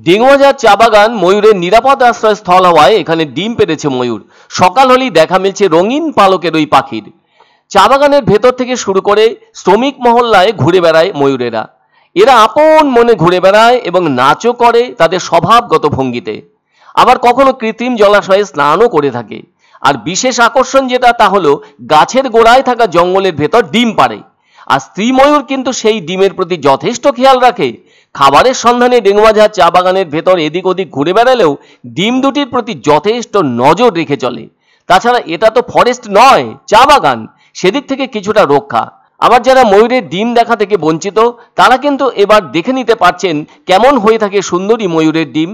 ডিঙ্গবাজার চা বাগান ময়ূরের নিরাপদ আশ্রয়স্থল হওয়ায় এখানে ডিম পেড়েছে ময়ূর। সকাল হলেই দেখা মিলছে রঙিন পালকের ওই পাখির। চা বাগানের ভেতর থেকে শুরু করে শ্রমিক মহল্লায় ঘুরে বেড়ায় ময়ূরেরা। এরা আপন মনে ঘুরে বেড়ায় এবং নাচও করে তাদের স্বভাবগত ভঙ্গিতে। আবার কখনো কৃত্রিম জলাশয়ে স্নানও করে থাকে। আর বিশেষ আকর্ষণ যেটা তা হলো গাছের গোড়ায় থাকা জঙ্গলের ভেতর ডিম পাড়ে। আর স্ত্রী ময়ূর কিন্তু সেই ডিমের প্রতি যথেষ্ট খেয়াল রাখে। খাবারের সন্ধানে ডিঙ্গবাজার চা বাগানের ভেতর এদিক ওদিক ঘুরে বেড়ালেও ডিম দুটির প্রতি যথেষ্ট নজর রেখে চলে। তাছাড়া এটা তো ফরেস্ট নয়, চা বাগান, সেদিক থেকে কিছুটা রক্ষা। আবার যারা ময়ূরের ডিম দেখা থেকে বঞ্চিত তারা কিন্তু এবার দেখে নিতে পারছেন কেমন হয়ে থাকে সুন্দরী ময়ূরের ডিম।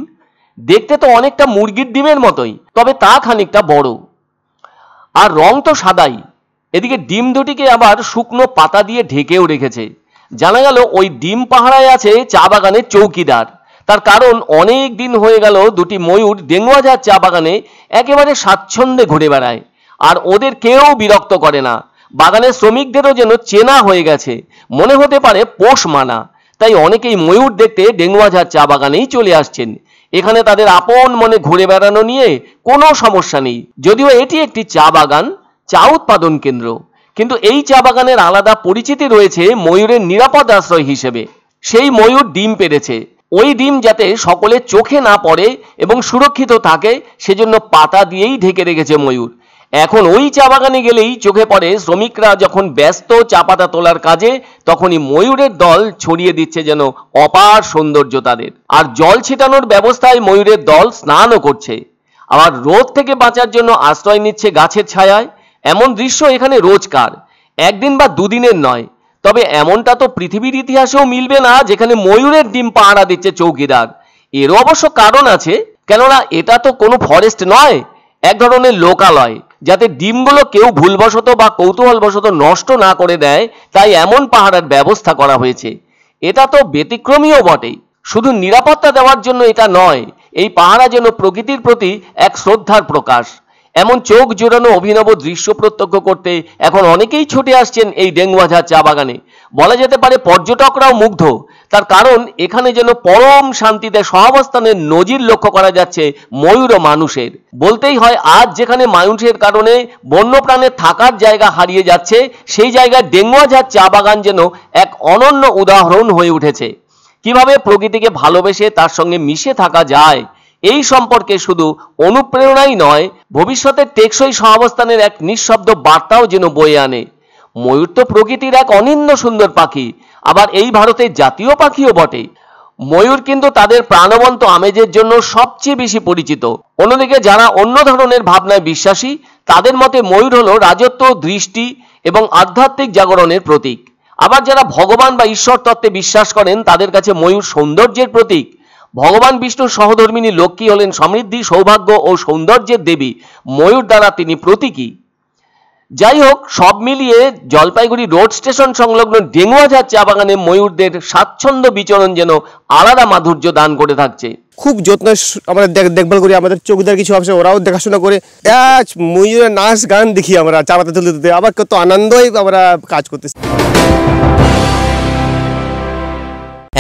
দেখতে তো অনেকটা মুরগির ডিমের মতোই, তবে তা খানিকটা বড়। আর রং তো সাদাই। এদিকে ডিম দুটিকে আবার শুকনো পাতা দিয়ে ঢেকেও রেখেছে। জানা গেল ওই ডিম পাহারায় আছে চা বাগানের চৌকিদার। তার কারণ অনেক দিন হয়ে গেল দুটি ময়ূর ডিঙ্গবাজার চা বাগানে একেবারে স্বাচ্ছন্দ্যে ঘুরে বেড়ায়, আর ওদের কেউ বিরক্ত করে না। বাগানের শ্রমিকদেরও যেন চেনা হয়ে গেছে, মনে হতে পারে পোষ মানা। তাই অনেকেই ময়ূর দেখতে ডিঙ্গবাজার চা বাগানেই চলে আসছেন। এখানে তাদের আপন মনে ঘুরে বেড়ানো নিয়ে কোনো সমস্যা নেই। যদিও এটি একটি চা বাগান, চা উৎপাদন কেন্দ্র, কিন্তু এই চা বাগানের আলাদা পরিচিতি রয়েছে ময়ূরের নিরাপদ আশ্রয় হিসেবে। সেই ময়ূর ডিম পেড়েছে। ওই ডিম যাতে সকলের চোখে না পড়ে এবং সুরক্ষিত থাকে সেজন্য পাতা দিয়েই ঢেকে রেখেছে ময়ূর। এখন ওই চা বাগানে গেলেই চোখে পড়ে শ্রমিকরা যখন ব্যস্ত চা পাতা তোলার কাজে, তখনই ময়ূরের দল ছড়িয়ে দিচ্ছে যেন অপার সৌন্দর্য তাদের। আর জল ছিটানোর ব্যবস্থায় ময়ূরের দল স্নানও করছে। আবার রোদ থেকে বাঁচার জন্য আশ্রয় নিচ্ছে গাছের ছায়ায়। এমন দৃশ্য এখানে রোজকার, একদিন বা দুদিনের নয়। তবে এমনটা তো পৃথিবীর ইতিহাসেও মিলবে না যেখানে ময়ূরের ডিম পাহারা দিচ্ছে চৌকিদার। এরও অবশ্য কারণ আছে, কেননা এটা তো কোনো ফরেস্ট নয়, এক ধরনের লোকালয়। যাতে ডিমগুলো কেউ ভুলবশত বা কৌতূহলবশত নষ্ট না করে দেয়, তাই এমন পাহারার ব্যবস্থা করা হয়েছে। এটা তো ব্যতিক্রমীও বটে। শুধু নিরাপত্তা দেওয়ার জন্য এটা নয়, এই পাহারা যেন প্রকৃতির প্রতি এক শ্রদ্ধার প্রকাশ। এমন চোখ জোড়ানো অভিনব দৃশ্য প্রত্যক্ষ করতে এখন অনেকেই ছুটে আসছেন এই ডিঙ্গবাজার চা বাগানে। বলা যেতে পারে পর্যটকরাও মুগ্ধ। তার কারণ এখানে যেন পরম শান্তিতে সহাবস্থানের নজির লক্ষ্য করা যাচ্ছে ময়ূর ও মানুষের। বলতেই হয় আজ যেখানে মানুষের কারণে বন্যপ্রাণের থাকার জায়গা হারিয়ে যাচ্ছে, সেই জায়গায় ডিঙ্গবাজার চা বাগান যেন এক অনন্য উদাহরণ হয়ে উঠেছে। কিভাবে প্রকৃতিকে ভালোবেসে তার সঙ্গে মিশে থাকা যায়, এই সম্পর্কে শুধু অনুপ্রেরণাই নয়, ভবিষ্যতের টেকসই সহাবস্থানের এক নিঃশব্দ বার্তাও যেন বয়ে আনে। ময়ূর তো প্রকৃতির এক অনিন্দ্য সুন্দর পাখি, আবার এই ভারতের জাতীয় পাখিও বটে। ময়ূর কিন্তু তাদের প্রাণবন্ত আমেজের জন্য সবচেয়ে বেশি পরিচিত। অন্যদিকে যারা অন্য ধরনের ভাবনায় বিশ্বাসী, তাদের মতে ময়ূর হলো রাজত্ব, দৃষ্টি এবং আধ্যাত্মিক জাগরণের প্রতীক। আবার যারা ভগবান বা ঈশ্বর তত্ত্বে বিশ্বাস করেন, তাদের কাছে ময়ূর সৌন্দর্যের প্রতীক। ভগবান বিষ্ণুর সহধর্মিণী লক্ষ্মী হলেন সমৃদ্ধি, সৌভাগ্য ও সৌন্দর্যের দেবী। ময়ূর দ্বারা তিনি প্রতীকী। যাই হোক, সব মিলিয়ে জলপাইগুড়ি রোড স্টেশন সংলগ্ন ডিঙ্গবাজার চা বাগানে ময়ূরদের স্বাচ্ছন্দ্য বিচরণ যেন আলাদা মাধুর্য দান করে থাকছে। খুব যত্ন আমরা দেখভাল করি, আমাদের চৌকিদার কিছু আছে, ওরাও দেখাশোনা করে। ময়ূরের নাচ গান দেখি আমরা চা পাতা তুলে দিতে, আবার কত আনন্দই আমরা কাজ করতেছি।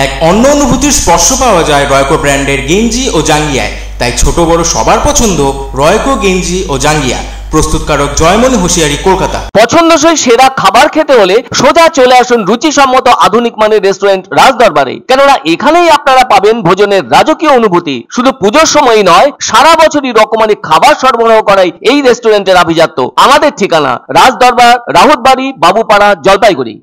এক অন্য অনুভূতির স্পর্শ পাওয়া যায় রয়কো ব্র্যান্ডের গেঞ্জি ও জাঙ্গিয়ায়। তাই ছোট বড় সবার পছন্দ রয়কো গেঞ্জি ও জাঙ্গিয়া। প্রস্তুতকারক জয়মনি হোশিয়ারি, কলকাতা। পছন্দসই সেরা খাবার খেতে হলে সোজা চলে আসুন রুচিসম্মত আধুনিক মানের রেস্টুরেন্ট রাজদরবারে। কেননা এখানেই আপনারা পাবেন ভোজনের রাজকীয় অনুভূতি। শুধু পুজোর সময় নয়, সারা বছরই রকমারি খাবার সরবরাহ করাই এই রেস্টুরেন্টের আভিজাত্য। আমাদের ঠিকানা রাজদরবার, রাহুতবাড়ি, বাবুপাড়া, জলপাইগুড়ি।